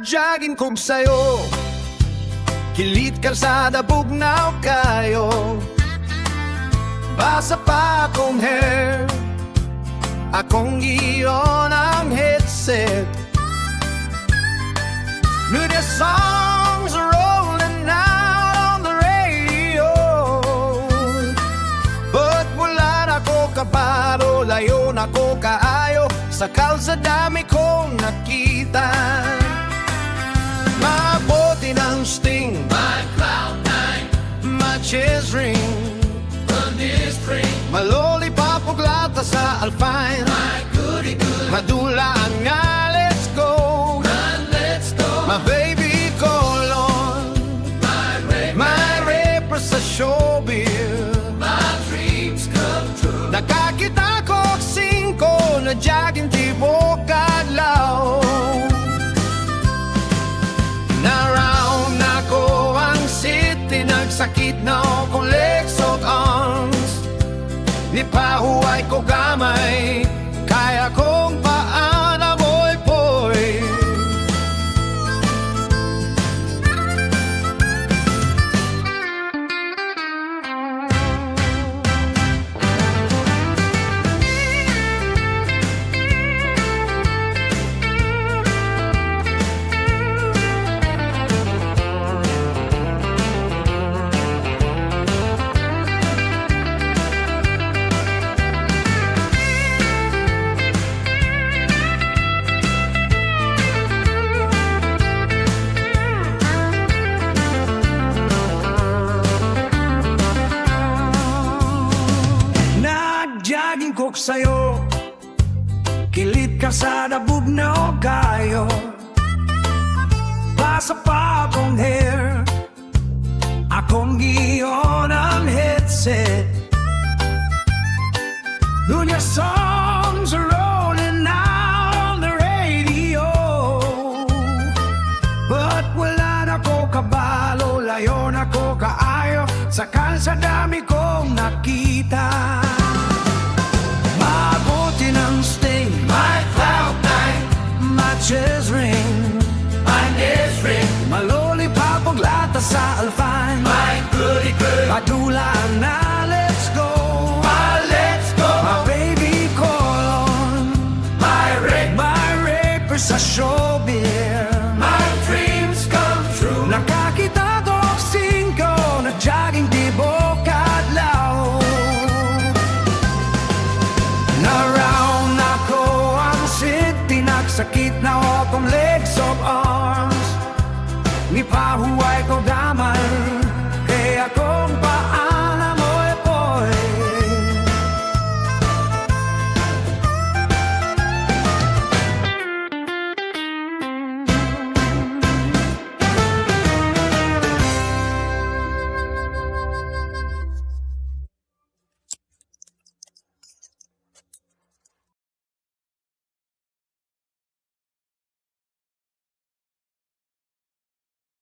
Nag-jogging kog sayo, kilit kalsada, bugnaw kayo. Basa pa akong hair, akong giyon ang headset. New the songs are rolling out on the radio, but wala na ko kabaro, layo na ko kaayo sa kalsada, may kong nakita. Mabuti ng sting, My cloud 9, my chest ring, run this string. maloli pa puglata sa Alpine. My goody good, Madula nga, let's go. run, let's go. My baby colon, my rapper sa showbiz. My dreams come true. Nakakita ko singko na jogging tibok adlaw. Na-round na ko ang city, nagsakit na akong legs of arms. Nipahuay ko gamay, kaya kong paana boy. Nag-jogging kog sayo, kilit kalsada, bugnaw kayo. Basa pa akong hair, akong giyon ang headset. Dunya songs are rolling out on the radio, but wala na ko kabalo, layo na ko kaayo sa kalsada, may kong nakita. Mabuti ng sting, My cloud 9, my chest ring, my next ring. maloli pa paglata sa Alpine. My goody good, Padula na, let's go. my let's go. My baby colon, My ring, my rapper sa showbiz.